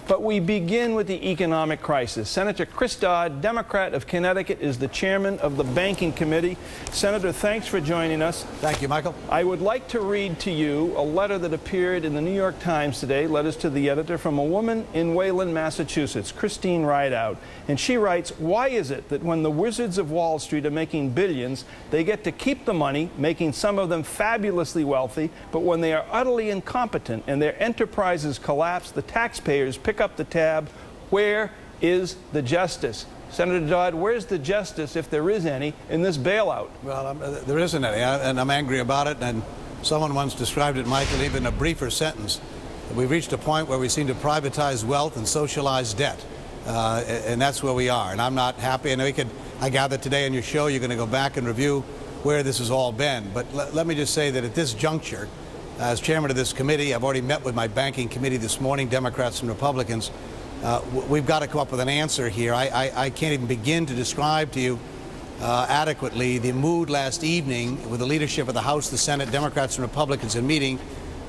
But we begin with the economic crisis. Senator Chris Dodd, Democrat of Connecticut, is the chairman of the Banking Committee. Senator, thanks for joining us. Thank you, Michael. I would like to read to you a letter that appeared in the New York Times today, letters to the editor, from a woman in Wayland, Massachusetts, Christine Rideout. And she writes, why is it that when the wizards of Wall Street are making billions, they get to keep the money, making some of them fabulously wealthy, but when they are utterly incompetent and their enterprises collapse, the taxpayers pick up the tab? Where is the justice? Senator Dodd, where's the justice, if there is any, in this bailout? Well, there isn't any, and I'm angry about it. And someone once described it, Michael, even in a briefer sentence. We've reached a point where we seem to privatize wealth and socialize debt, and that's where we are. And I'm not happy. And I gather today on your show you're going to go back and review where this has all been. But let me just say that at this juncture, as chairman of this committee, I've already met with my banking committee this morning, Democrats and Republicans. We've got to come up with an answer here. I can't even begin to describe to you adequately the mood last evening with the leadership of the House, the Senate, Democrats and Republicans in meeting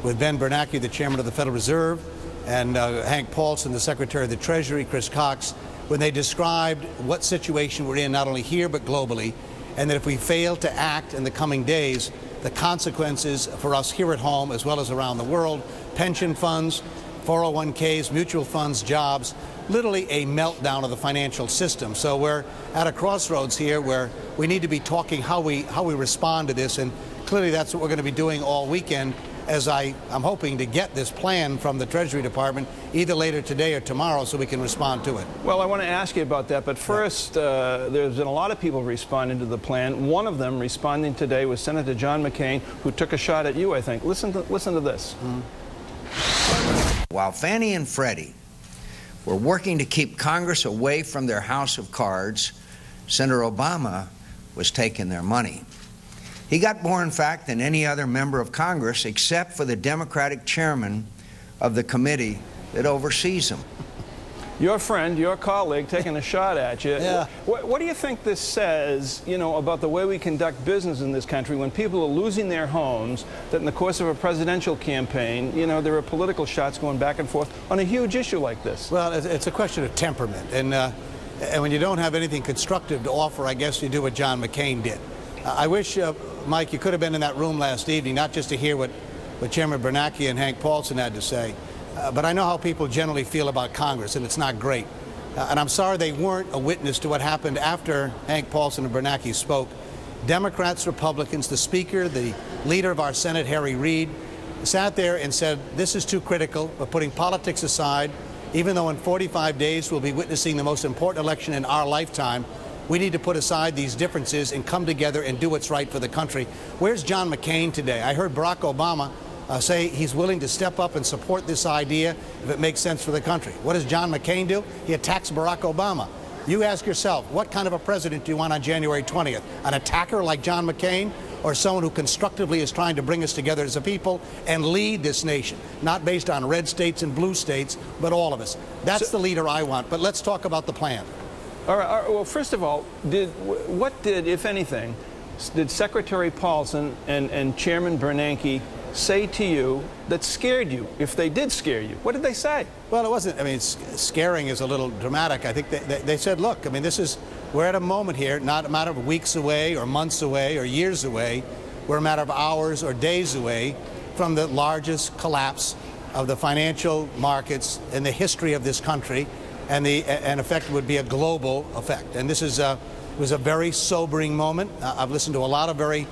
with Ben Bernanke, the chairman of the Federal Reserve, and Hank Paulson, the Secretary of the Treasury, Chris Cox, when they described what situation we're in, not only here but globally, and that if we fail to act in the coming days, the consequences for us here at home as well as around the world, pension funds, 401ks, mutual funds, jobs, literally a meltdown of the financial system. So we're at a crossroads here where we need to be talking how we respond to this, and clearly that's what we're going to be doing all weekend, as I'm hoping to get this plan from the Treasury Department either later today or tomorrow so we can respond to it. Well, I want to ask you about that, but first, there's been a lot of people responding to the plan. One of them responding today was Senator John McCain, who took a shot at you, I think. Listen to this. While Fannie and Freddie were working to keep Congress away from their house of cards, Senator Obama was taking their money. He got more, in fact, than any other member of Congress, except for the Democratic chairman of the committee that oversees him. Your friend, your colleague, taking a shot at you. Yeah. What do you think this says, about the way we conduct business in this country when people are losing their homes, that in the course of a presidential campaign, there are political shots going back and forth on a huge issue like this? Well, it's a question of temperament. And when you don't have anything constructive to offer, I guess you do what John McCain did. I wish, Mike, you could have been in that room last evening, not just to hear what Chairman Bernanke and Hank Paulson had to say, but I know how people generally feel about Congress, and it's not great. And I'm sorry they weren't a witness to what happened after Hank Paulson and Bernanke spoke. Democrats, Republicans, the Speaker, the leader of our Senate, Harry Reid, sat there and said, this is too critical. We're putting politics aside. Even though in 45 days we'll be witnessing the most important election in our lifetime, we need to put aside these differences and come together and do what's right for the country. Where's John McCain today? I heard Barack Obama say he's willing to step up and support this idea if it makes sense for the country. What does John McCain do? He attacks Barack Obama. You ask yourself, what kind of a president do you want on January 20th? An attacker like John McCain, or someone who constructively is trying to bring us together as a people and lead this nation, not based on red states and blue states, but all of us? That's the leader I want. But let's talk about the plan. All right, well, first of all, what did, if anything, did Secretary Paulson and Chairman Bernanke say to you that scared you, if they did scare you? What did they say? Well, it wasn't, scaring is a little dramatic. I think they said, look, we're at a moment here, not a matter of weeks away or months away or years away. We're a matter of hours or days away from the largest collapse of the financial markets in the history of this country. And the effect would be a global effect. And this was a very sobering moment. I've listened to a lot of very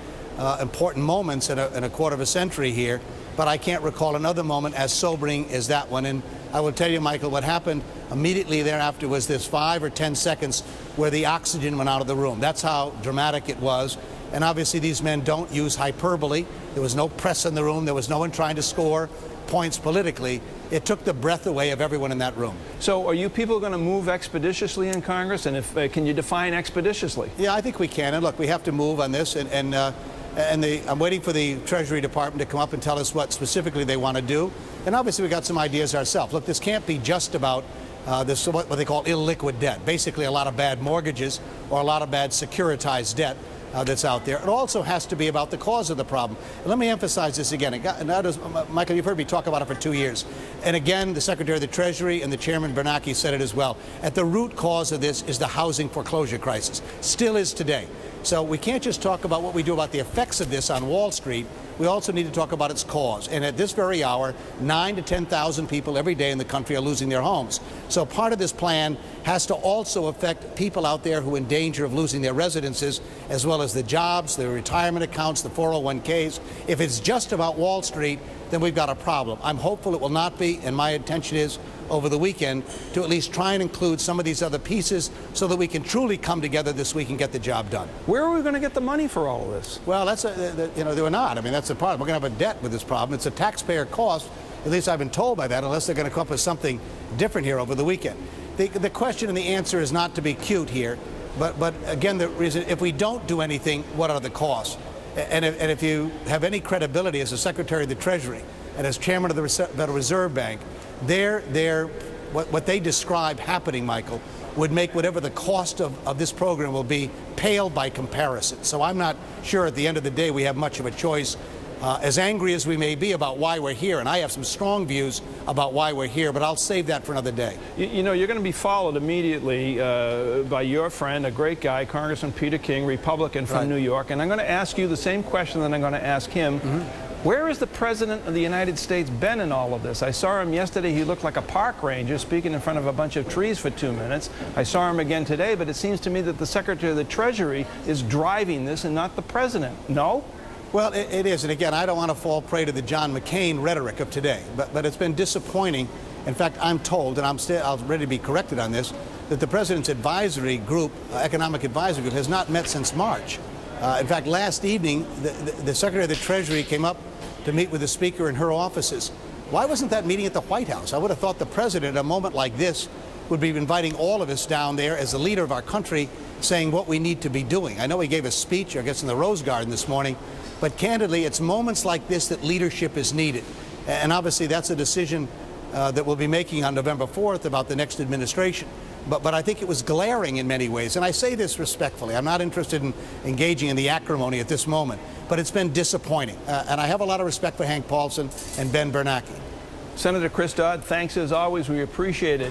important moments in a quarter of a century here, but I can't recall another moment as sobering as that one. And I will tell you, Michael, what happened immediately thereafter was this 5 or 10 seconds where the oxygen went out of the room. That's how dramatic it was. And obviously these men don't use hyperbole. There was no press in the room. There was no one trying to score points politically. It took the breath away of everyone in that room. So are you people going to move expeditiously in Congress? And can you define expeditiously? Yeah, I think we can. And look, we have to move on this. I'm waiting for the Treasury Department to come up and tell us what specifically they want to do. And obviously we got some ideas ourselves. Look, this can't be just about this what they call illiquid debt, basically a lot of bad mortgages or a lot of bad securitized debt. that's out there. It also has to be about the cause of the problem. And let me emphasize this again. Michael, you've heard me talk about it for 2 years. And again, the Secretary of the Treasury and the Chairman Bernanke said it as well. At the root cause of this is the housing foreclosure crisis. Still is today. So we can't just talk about what we do about the effects of this on Wall Street. We also need to talk about its cause. And at this very hour, 9,000 to 10,000 people every day in the country are losing their homes. So part of this plan has to also affect people out there who are in danger of losing their residences, as well as the jobs, the retirement accounts, the 401ks. If it's just about Wall Street, then we've got a problem. I'm hopeful it will not be, and my intention is over the weekend to at least try and include some of these other pieces so that we can truly come together this week and get the job done. Where are we going to get the money for all of this? Well, that's they're not. I mean, that's the problem. We're going to have a debt with this problem. It's a taxpayer cost. At least I've been told by that, unless they're going to come up with something different here over the weekend. The question and the answer is not to be cute here, but again, the reason, if we don't do anything, what are the costs? And if you have any credibility as a Secretary of the Treasury and as Chairman of the Federal Reserve Bank, what they describe happening, Michael, would make whatever the cost of this program will be pale by comparison. So I'm not sure at the end of the day we have much of a choice. As angry as we may be about why we're here, and I have some strong views about why we're here, but I'll save that for another day. You know, you're going to be followed immediately by your friend, a great guy, Congressman Peter King, Republican from New York, and I'm going to ask you the same question that I'm going to ask him. Where has the President of the United States been in all of this? I saw him yesterday. He looked like a park ranger speaking in front of a bunch of trees for 2 minutes. I saw him again today, but it seems to me that the Secretary of the Treasury is driving this and not the President. No? Well, it is. And again, I don't want to fall prey to the John McCain rhetoric of today, but it's been disappointing. In fact, I'm told, and I'm ready to be corrected on this, that the President's advisory group, economic advisory group, has not met since March. In fact, last evening, the Secretary of the Treasury came up to meet with the Speaker in her offices. Why wasn't that meeting at the White House? I would have thought the President, at a moment like this, would be inviting all of us down there as the leader of our country, saying what we need to be doing. I know he gave a speech, I guess, in the Rose Garden this morning, but candidly, it's moments like this that leadership is needed. And obviously, that's a decision that we'll be making on November 4th about the next administration. But I think it was glaring in many ways. And I say this respectfully. I'm not interested in engaging in the acrimony at this moment. But it's been disappointing. And I have a lot of respect for Hank Paulson and Ben Bernanke. Senator Chris Dodd, thanks as always. We appreciate it.